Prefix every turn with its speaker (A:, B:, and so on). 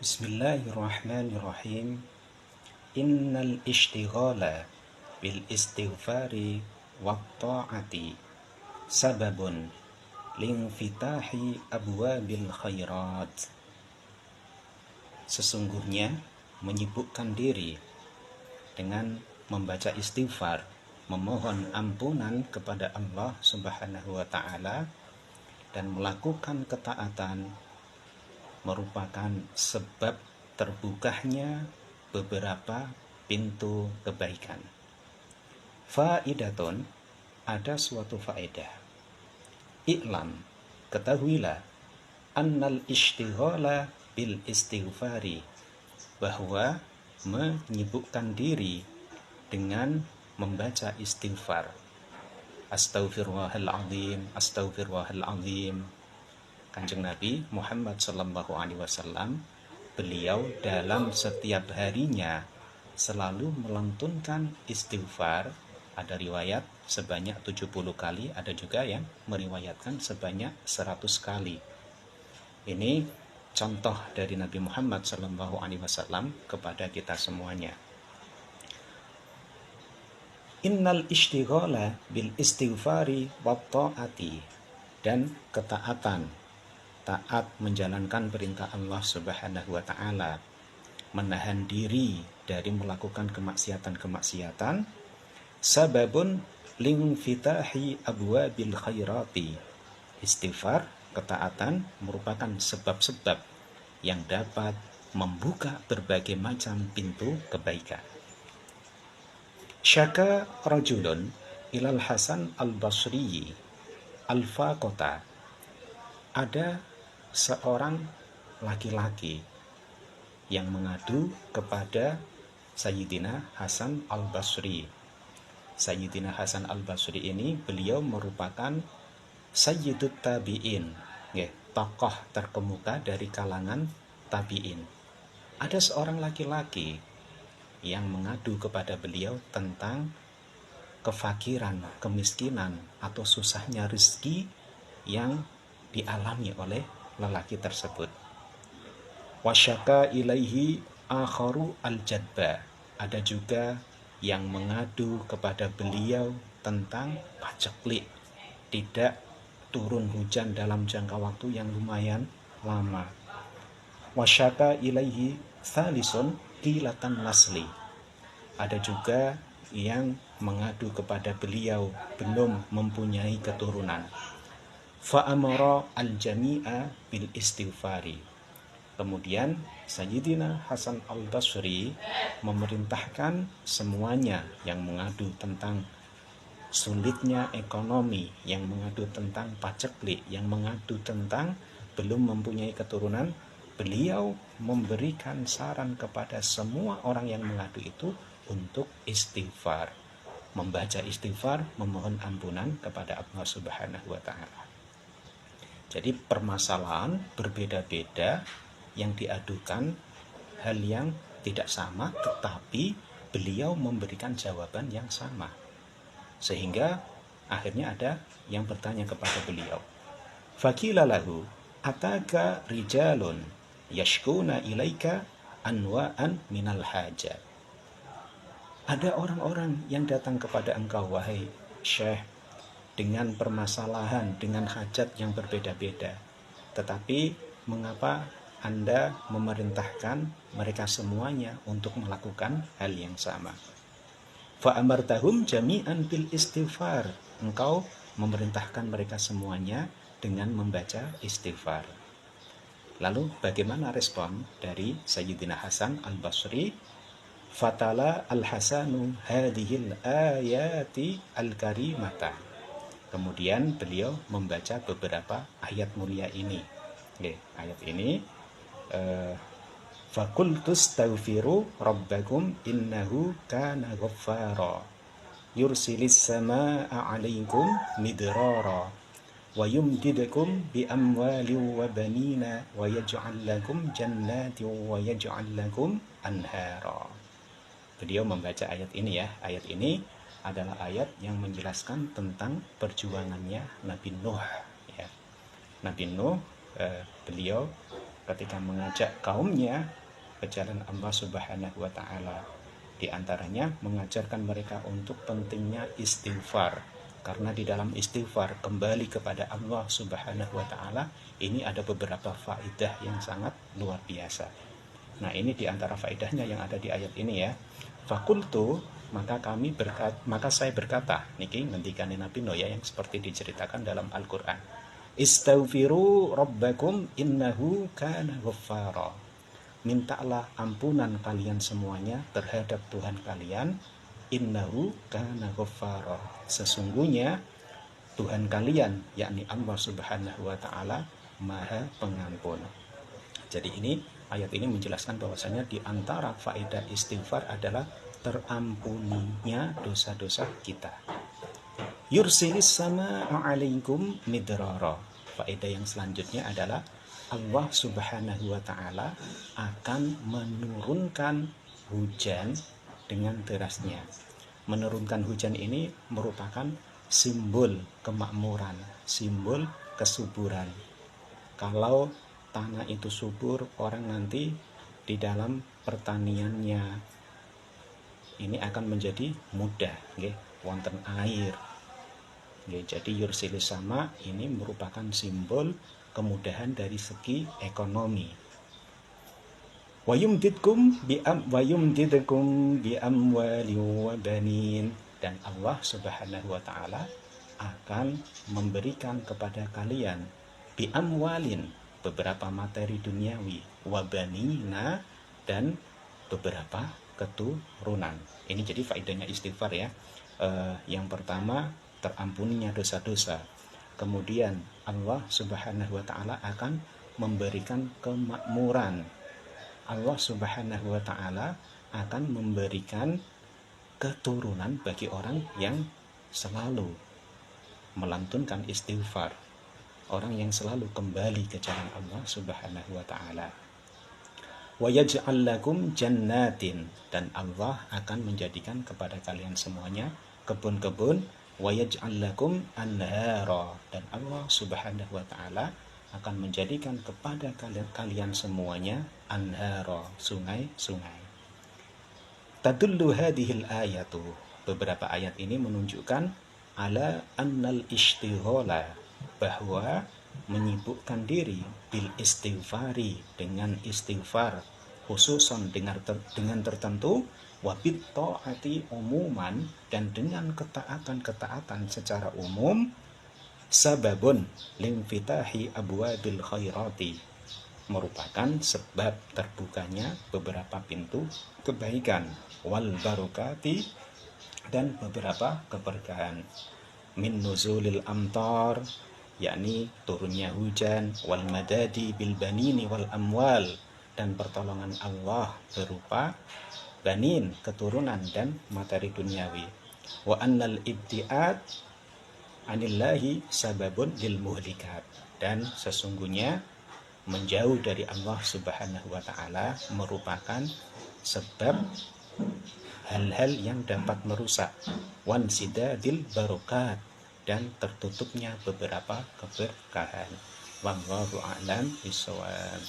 A: Bismillahirrahmanirrahim. Innal ishtighala bil istighfari wa ta'ati sababun linfitahi abwabil khairat. Sesungguhnya menyibukkan diri dengan membaca istighfar, memohon ampunan kepada Allah Subhanahu wa ta'ala, dan melakukan ketaatan merupakan sebab terbukanya beberapa pintu kebaikan. Faidatun, ada suatu faedah. I'lam, ketahuilah, annal ishtighala bil istighfari, bahwa menyibukkan diri dengan membaca istighfar. Astaghfirullahaladzim, astaghfirullahaladzim. Kanjeng Nabi Muhammad SAW, beliau dalam setiap harinya selalu melantunkan istighfar. Ada riwayat sebanyak 70 kali, ada juga yang meriwayatkan sebanyak 100 kali. Ini contoh dari Nabi Muhammad SAW kepada kita semuanya. Innal ishtighala bil istighfari wa ta'ati, dan ketaatan, taat menjalankan perintah Allah Subhanahu wa ta'ala, menahan diri dari melakukan kemaksiatan-kemaksiatan, sababun linfitahi abwabil khairati. Istighfar, ketaatan merupakan sebab-sebab yang dapat membuka berbagai macam pintu kebaikan. Syaka rajulun ilal Hasan al-Basri al-faqata. Ada seorang laki-laki yang mengadu kepada Sayyidina Hasan al-Basri. Sayyidina Hasan al-Basri ini beliau merupakan Sayyidut Tabi'in, tokoh terkemuka dari kalangan tabi'in. Ada seorang laki-laki yang mengadu kepada beliau tentang kefakiran, kemiskinan, atau susahnya rezeki yang dialami oleh lelaki tersebut. Wasyaka ilaihi akharu al-jadba. Ada juga yang mengadu kepada beliau tentang paceklik, tidak turun hujan dalam jangka waktu yang lumayan lama. Wasyaka ilaihi thalisun qilatan nasli. Ada juga yang mengadu kepada beliau belum mempunyai keturunan. Fa'amara al-jami'a bil istighfari. Kemudian Sayyidina Hasan al-Basri memerintahkan semuanya yang mengadu tentang sulitnya ekonomi, yang mengadu tentang paceklik, yang mengadu tentang belum mempunyai keturunan, beliau memberikan saran kepada semua orang yang mengadu itu untuk istighfar, membaca istighfar, memohon ampunan kepada Allah Subhanahu wa ta'ala. Jadi permasalahan berbeda-beda yang diadukan, hal yang tidak sama, tetapi beliau memberikan jawaban yang sama. Sehingga akhirnya ada yang bertanya kepada beliau. Faqila lahu ataka rijalun yashkuna ilaika anwa'an minal hajat. Ada orang-orang yang datang kepada engkau, wahai Syekh, dengan permasalahan, dengan hajat yang berbeda-beda. Tetapi mengapa Anda memerintahkan mereka semuanya untuk melakukan hal yang sama? Fa'amartahum jami'an bil istighfar. Engkau memerintahkan mereka semuanya dengan membaca istighfar. Lalu bagaimana respon dari Sayyidina Hasan al-Basri? Fatala al-Hasanu hadhil ayati al-karimata. Kemudian beliau membaca beberapa ayat mulia ini. Ayat ini, Fakultus taghfiru rabbakum innahu kana ghaffara yursilis samaa'a 'alaikum midrara wa yumdidukum bi amwalin wa banina wa yaj'al lakum jannatin wa yaj'al lakum anhara. Beliau membaca ayat ini ya. Ayat ini adalah ayat yang menjelaskan tentang perjuangannya Nabi Nuh ya. Nabi Nuh beliau ketika mengajak kaumnya ke jalan Allah Subhanahu wa taala. Di antaranya mengajarkan mereka untuk pentingnya istighfar. Karena di dalam istighfar kembali kepada Allah Subhanahu wa taala ini ada beberapa faedah yang sangat luar biasa. Nah, ini di antara faedahnya yang ada di ayat ini ya. Fakultu, maka saya berkata, niki ngendikane Nabi Nuh ya, yang seperti diceritakan dalam Al-Qur'an. Istaghfiru rabbakum innahu kana ghaffara. Mintalah ampunan kalian semuanya terhadap Tuhan kalian, innahu kana ghaffara. Sesungguhnya Tuhan kalian, yakni Allah Subhanahu wa taala, Maha Pengampun. Jadi ini ayat ini menjelaskan bahwasanya di antara faedah istighfar adalah terampuninya dosa-dosa kita. Yursilis sama alaikum midrara. Faedah yang selanjutnya adalah Allah Subhanahu wa taala akan menurunkan hujan dengan derasnya. Menurunkan hujan ini merupakan simbol kemakmuran, simbol kesuburan. Kalau tanah itu subur, orang nanti di dalam pertaniannya ini akan menjadi mudah, nggih, wonten air. Nggih, jadi yursilis sama ini merupakan simbol kemudahan dari segi ekonomi. Wayumdidkum bi amwali wa banin, dan Allah Subhanahu wa taala akan memberikan kepada kalian bi amwalin, beberapa materi duniawi, wabanina, dan beberapa keturunan. Ini jadi faedahnya istighfar ya. Yang pertama, terampuninya dosa-dosa. Kemudian Allah Subhanahu wa taala akan memberikan kemakmuran. Allah Subhanahu wa taala akan memberikan keturunan bagi orang yang selalu melantunkan istighfar, orang yang selalu kembali ke jalan Allah Subhanahu wa taala. Wa yaj'al lakum jannatin, dan Allah akan menjadikan kepada kalian semuanya kebun-kebun. Wa yaj'al lakum anhara, dan Allah Subhanahu wa taala akan menjadikan kepada kalian semuanya anhara, sungai-sungai. Tadullu hadhil ayatu, beberapa ayat ini menunjukkan ala annal istighala, bahwa menyibukkan diri bil istighfari, dengan istighfar khususan dengan tertentu, wabit ta'ati umuman, dan dengan ketaatan secara umum, sababun limfitahi abwabil khairati, merupakan sebab terbukanya beberapa pintu kebaikan, wal barokati, dan beberapa keberkahan, min nuzulil amtar, yakni turunnya hujan, wal madadi bil banini wal amwal, dan pertolongan Allah berupa banin, keturunan, dan materi duniawi. Wa annal ibtiad anillahi sababun lil muhlikat, dan sesungguhnya menjauh dari Allah Subhanahu wa taala merupakan sebab hal-hal yang dapat merusak, wan sidadil barokat, dan tertutupnya beberapa keberkahan. Wallahu a'lam bishawab.